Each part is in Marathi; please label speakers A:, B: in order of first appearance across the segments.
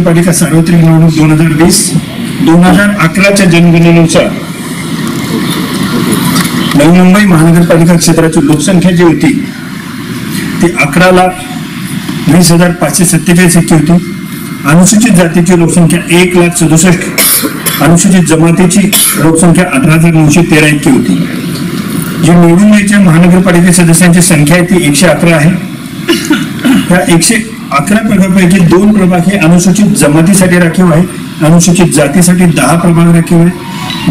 A: महानगरपालिका सार्वत्रिक निवडणूक 2020-2011च्या जनगणनेनुसार नवी मुंबई महानगरपालिका क्षेत्राची लोकसंख्या जी होती ती 11,20,547 इतकी होती। अनुसूचित जातीची लोकसंख्या 1,67,000, अनुसूचित जमातीची लोकसंख्या 18,913 इतकी होती। जी निवडून द्यायच्या महानगरपालिका सदस्यांची संख्या आहे ती 111 आहे। त्या 111 प्रभागापैकी 2 प्रभाग हे अनुसूचित जमातीसाठी राखीव आहे, अनुसूचित जातीसाठी 10 प्रभाग राखीव आहेत,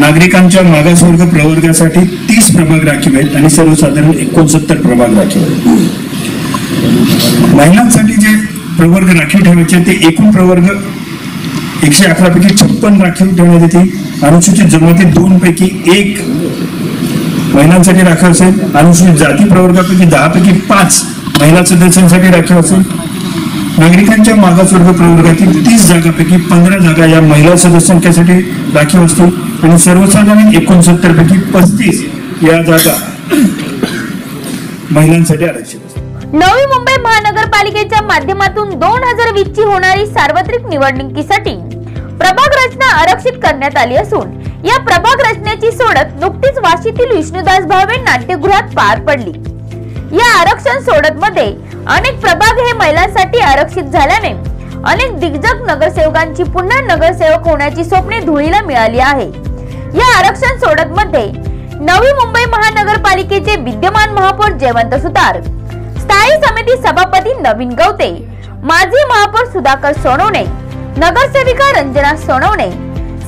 A: नागरिकांच्या मागासवर्ग प्रवर्गासाठी 30 प्रभाग राखीव आहेत आणि सर्वसाधारण 69 प्रभाग राखीव आहेत। महिलांसाठी जे प्रवर्ग राखीव ठेवायचे ते एकूण प्रवर्ग 111 पैकी 56 राखीव ठेवण्यात येतील। अनुसूचित जमाती 2 पैकी 1 महिलांसाठी राखीव असेल, अनुसूचित जाती प्रवर्गापैकी 10 पैकी 5 महिला सदस्यांसाठी राखीव असेल, नागरिकांच्या मागासवर्ग प्रवर्गातील 30 जागापैकी 15 जागा या महिला सदस्यांसाठी राखीव असतील आणि सर्वसाधारण 69 पैकी 35 या जागा महिलांसाठी आरक्षित असतील।
B: नवी मुंबई महानगरपालिकेच्या माध्यमातून 2020 ची होणारी सार्वत्रिक निवडणुकीसाठी प्रभाग रचना आरक्षित करण्यात आली असून या प्रभाग रचनेची सोडत नुकतीच वाशीतील विष्णुदास भावे नाट्यगृहात पार पडली। या आरक्षण सोडत मध्ये अनेक प्रभाग हे महिलांसाठी आरक्षित झाल्याने अनेक दिग्गज नगरसेवकांची पुन्हा नगरसेवक होण्याची स्वप्ने धुळीला मिळाली आहे। या आरक्षण सोडत मध्ये नवी मुंबई महानगरपालिकेचे विद्यमान महापौर जयवंत सुतार, स्थायी समिती सभापती नवीन गवते, माजी महापौर सुधाकर सोनवणे, नगरसेविका रंजना सोनवणे,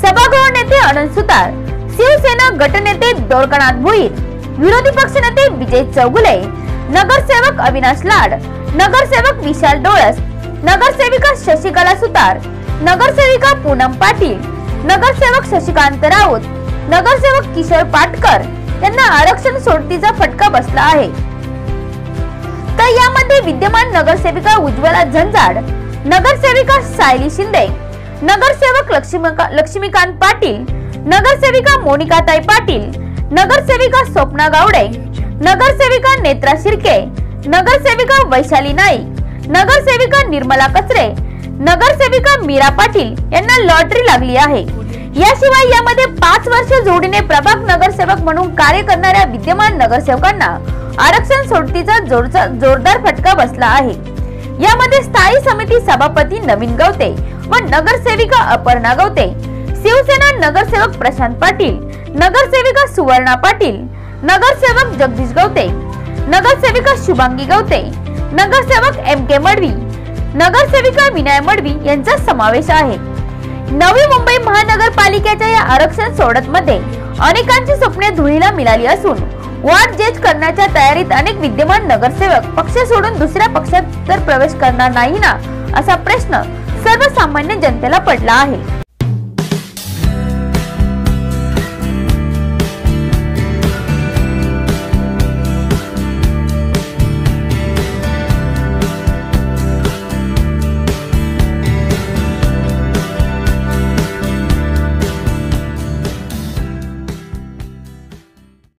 B: सभागृह नेते अनंत सुतार, शिवसेना गटनेते दोरकनाथ भुईर, विरोधी पक्षनेते विजय चौगुले, नगरसेवक अविनाश लाड, नगरसेवक विशाल डोळस, नगरसेविका शशिकला सुतार, नगरसेविका पूनम पाटील, नगरसेवक शशिकांत राऊत, नगरसेवक किशोर पाटकर यांना आरक्षण सोडतीचा फटका बसला आहे। तर यामध्ये विद्यमान नगरसेविका उज्ज्वला झंझाड, नगरसेविका सायली शिंदे, नगरसेवक लक्ष्मीकांत पाटील, नगरसेविका मोनिकाताई पाटील, नगरसेविका स्वप्ना गावडे, नगरसेविका नेत्रा शिर्के, नगरसेविका वैशाली नाईक, नगरसेविका निर्मला कचरे, नगरसेविका मीरा पाटील यांना लॉटरी लागली आहे। याशिवाय यामध्ये 5 वर्ष जोडीने प्रभाग नगरसेवक म्हणून कार्य करणाऱ्या विद्यमान नगरसेवकांना आरक्षण सोडतीचा जोरदार फटका बसला आहे। यामध्ये स्थायी समिती सभापती नवीन गवते व नगरसेविका अपर्णा गवते, शिवसेना नगरसेवक प्रशांत पाटील, नगरसेविका सुवर्णा पाटील, नगरसेवक जगदीश गवते, नगरसेविका शुभांगी गवते, नगरसेवक MK मडवी, नगरसेविका विनय मडवी यांचा समावेश आहे। नवी मुंबई महानगरपालिकेच्या या आरक्षण सोडत मध्ये अनेकांची स्वप्ने धुळीला मिळाली असून वाट जेच करण्याच्या तयारीत अनेक विद्यमान नगरसेवक पक्ष सोडून दुसऱ्या पक्षात तर प्रवेश करणार नाही ना असा प्रश्न सर्वसामान्य जनतेला पडला आहे।